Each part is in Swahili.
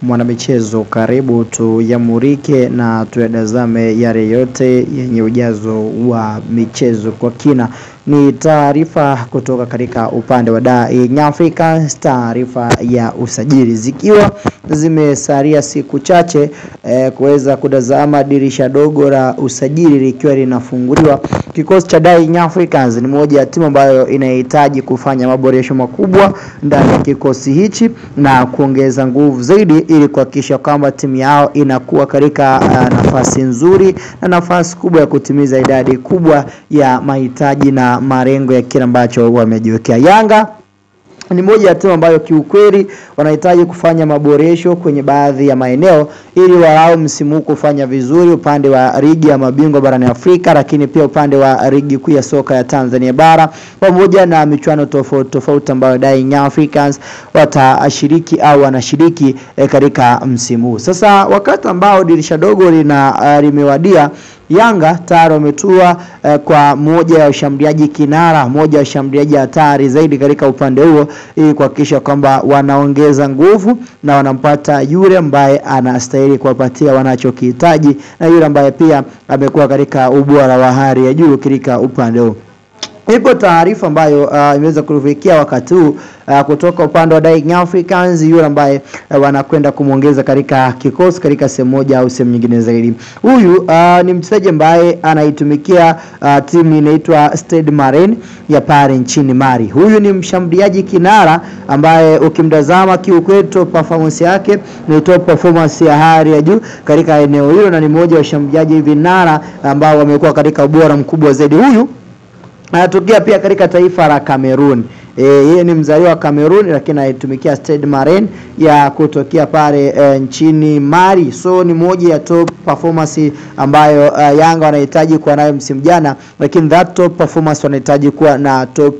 Mwanamichezo, karibu tuyamulike na tuyatazame yale yote yenye ujazo wa michezo kwa kina. Ni taarifa kutoka katika upande wa Young Africans, taarifa ya usajili zikiwa zimesalia siku chache kuweza kutazama dirisha dogo la usajili likiwa linafunguliwa. Kikosi cha Young Africans ni moja ya timu ambayo inahitaji kufanya maboresho makubwa ndani ya kikosi hichi na kuongeza nguvu zaidi ili kuhakikisha kwamba timu yao inakuwa katika nafasi nzuri na nafasi kubwa ya kutimiza idadi kubwa ya mahitaji na malengo ya kile ambacho wamejiwekea. Yanga ni moja ya timu ambayo kiukweli wanahitaji kufanya maboresho kwenye baadhi ya maeneo ili walau msimu huu kufanya vizuri upande wa ligi ya mabingwa barani Afrika, lakini pia upande wa ligi kuu ya soka ya Tanzania bara pamoja na michuano tofauti ambayo Young Africans watashiriki au wanashiriki katika msimu huu. Sasa wakati ambao dirisha dogo limewadia, Yanga tayari wametua kwa moja ya washambuliaji kinara, moja ya washambuliaji hatari zaidi katika upande huo ili kuhakikisha kwamba wanaongeza nguvu na wanampata yule ambaye anastahili kuwapatia wanachokihitaji na yule ambaye pia amekuwa katika ubora wa hali ya juu katika upande huo. Ipo taarifa ambayo imeweza kufikia wakati huu kutoka upande wa Young Africans, yule ambaye wanakwenda kumuongeza katika kikosi katika sehemu moja au sehemu nyingine zaidi. Huyu ni mchezaji ambaye anaitumikia timu inaitwa Stade Malien ya pale nchini Mali. Huyu ni mshambuliaji kinara ambaye ukimtazama kiukweli top performance yake ni top performance ya hali ya juu katika eneo hilo, na ni mmoja wa washambuliaji vinara ambao wamekuwa katika ubora mkubwa zaidi. Huyu anatokea pia katika taifa la Cameroon. Yeye ni mzaliwa wa Cameroon lakini anaitumikia Stade Malien ya kutokea pale nchini Mali. So ni moja ya top performance ambayo Yanga wanahitaji kuwa nayo msimu jana, lakini that top performance wanahitaji kuwa na top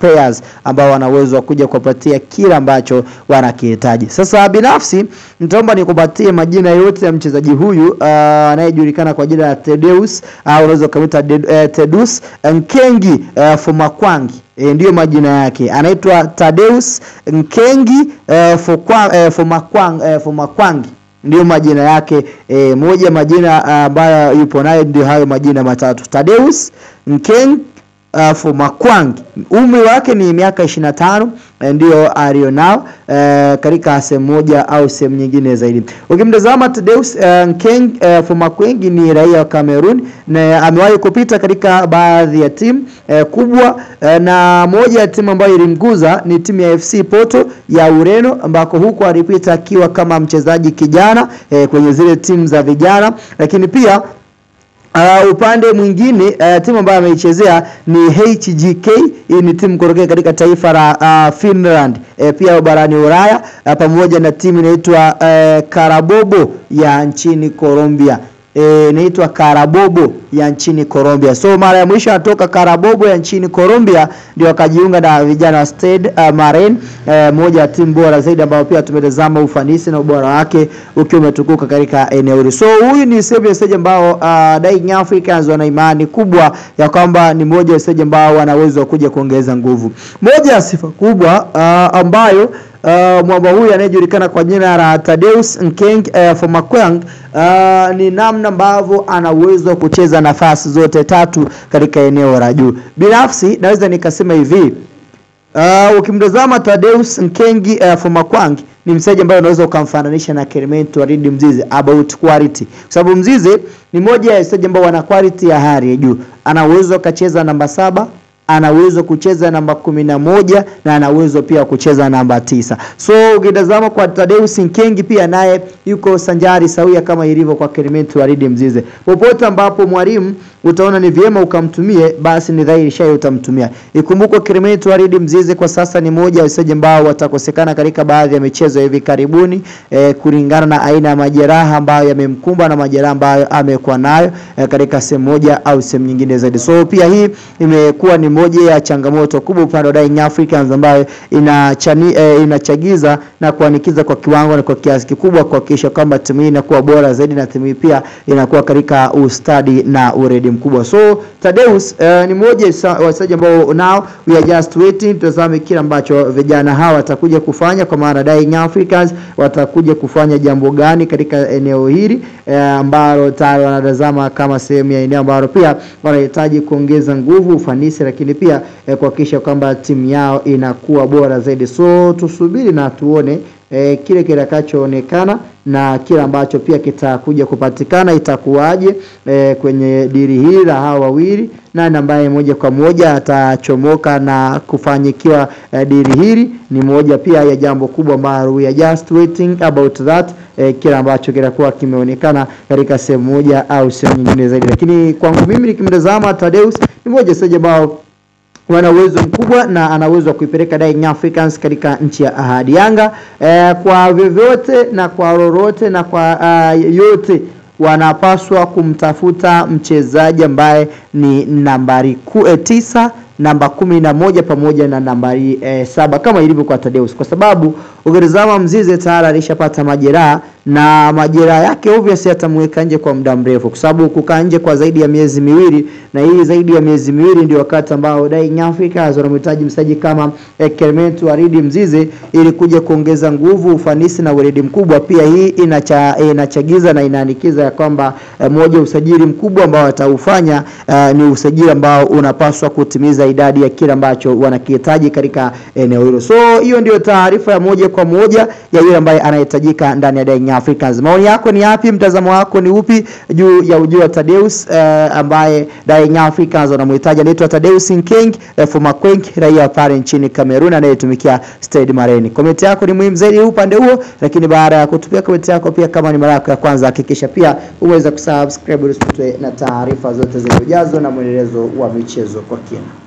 players ambao wana uwezo wa kuja kupatia kila ambacho wanakihitaji. Sasa binafsi nitaomba nikupatie majina yote ya mchezaji huyu anayejulikana kwa jina la Thaddeus au unaweza kumuita Thaddeus Nkengi Fomakwangi. Ndio majina yake. Anaitwa Thaddeus Nkengi Fomakwangi. Ndio majina yake. Moja majina ambayo yupo nayo ndio hayo majina matatu. Thaddeus Nkengi Fomakwangi. Umri wake ni miaka 25 ndio alionao katika sehemu moja au sehemu nyingine zaidi. Ukimtazama Thaddeus Nkengi Fomakwangi ni raia wa Cameroon na amewahi kupita katika baadhi ya timu kubwa, na moja ya timu ambayo ilimguza ni timu ya FC Porto ya Ureno, ambako huko alipita akiwa kama mchezaji kijana kwenye zile timu za vijana, lakini pia upande mwingine timu ambayo ameichezea ni HGK. Hii ni timu kutoka katika taifa la Finland pia barani Ulaya, pamoja na timu inaitwa Carabobo ya nchini Colombia. Inaitwa Carabobo ya nchini Colombia. So mara ya mwisho atoka Carabobo ya nchini Colombia ndio akajiunga na vijana wa Stade Malien, moja ya timu bora zaidi ambao pia tumetazama ufanisi na ubora wake ukiwa umetukuka katika eneo hili. So huyu ni sehemu ya stage ambao Young Africans wana imani kubwa ya kwamba ni moja ya stage ambao wana uwezo wa kuja kuongeza nguvu. Moja ya sifa kubwa ambayo mwamba huyu anayejulikana kwa jina la Thaddeus Nkengi Fomakwangi ni namna ambavyo ana uwezo wa kucheza nafasi zote tatu katika eneo la juu. Binafsi naweza nikasema hivi, ukimtazama Thaddeus Nkengi Fomakwangi ni mchezaji ambaye unaweza ukamfananisha na Clement Waridi Mzize about quality, kwa sababu Mzize ni moja ya wachezaji ambao wana quality ya hali ya juu. Ana uwezo kucheza namba 7, ana uwezo kucheza namba 11 na ana uwezo pia kucheza namba 9. So ukitazama kwa Thaddeus Nkengi pia naye yuko sanjari sawia kama ilivyo kwa Clement Waridi Mzize. Popote ambapo mwalimu utaona ni vyema ukamtumie, basi ni dhahiri shaya utamtumia. Ikumbukwe Clement Waridi Mzize kwa sasa ni moja ya wachezaji ambao watakosekana katika baadhi ya michezo hivi karibuni kulingana na aina ya majeraha ambayo yamemkumba na majeraha ambayo amekuwa nayo katika sehemu moja au sehemu nyingine zaidi. So pia hii imekuwa ni moja ya changamoto kubwa upande wa Young Africans ambayo inachagiza na kuanikiza kwa kiwango na kwa kiasi kikubwa kuhakikisha kwamba timu hii inakuwa bora zaidi na timu hii pia inakuwa katika ustadi na uredi mkubwa. So Thaddeus ni mmoja wa wachezaji ambao now we are just waiting, tutazame kile ambacho vijana hawa watakuja kufanya, kwa maana Young Africans watakuja kufanya jambo gani katika eneo hili ambalo tayari wanatazama kama sehemu ya eneo ambalo pia wanahitaji kuongeza nguvu, ufanisi, lakini pia kuhakikisha kwamba timu yao inakuwa bora zaidi. So tusubiri na tuone kile kitakachoonekana na kile ambacho pia kitakuja kupatikana itakuwaje kwenye dili hili la hawa wawili, na ambaye moja kwa moja atachomoka na kufanyikiwa dili hili ni moja pia ya jambo kubwa ambalo we are just waiting about that, kile ambacho kitakuwa kimeonekana katika sehemu moja au sehemu nyingine zaidi. Lakini kwangu mimi nikimtazama Thaddeus ni moja sasa ambao wana uwezo mkubwa na ana uwezo wa kuipeleka Young Africans katika nchi ya ahadi. Yanga kwa vyovyote na kwa lolote na kwa yote wanapaswa kumtafuta mchezaji ambaye ni nambari 9, namba 11 pamoja na nambari 7 kama ilivyo kwa Thaddeus, kwa sababu ukitazama Mzize tayari alishapata majeraha na majeraha yake obviously atamweka nje kwa muda mrefu, kwa sababu kukaa nje kwa zaidi ya miezi miwili, na hii zaidi ya miezi miwili ndio wakati ambao Young Africans wanamhitaji mchezaji kama Clement Waridi Mzize ili kuja kuongeza nguvu, ufanisi na weledi mkubwa. Pia hii inachagiza na inaanikiza kwamba moja usajili mkubwa ambao wataufanya ni usajili ambao unapaswa kutimiza idadi ya kile ambacho wanakihitaji katika eneo hilo. So hiyo ndio taarifa ya moja kwa moja ya yule ambaye anahitajika ndani ya Young Africans. Maoni yako ni yapi? Mtazamo wako ni upi juu ya ujio wa Thaddeus ambaye Young Africans wanamhitaji? Anaitwa Thaddeus Nkeng Fumakwenk, raia pale nchini Cameroon anayetumikia Stade Marine. Comment yako ni muhimu zaidi upande huo, lakini baada ya kutupia comment yako pia, kama ni mara yako ya kwanza, hakikisha pia uweza kusubscribe ili usipitwe na taarifa zote zilizojazo na mwendelezo wa michezo kwa kina.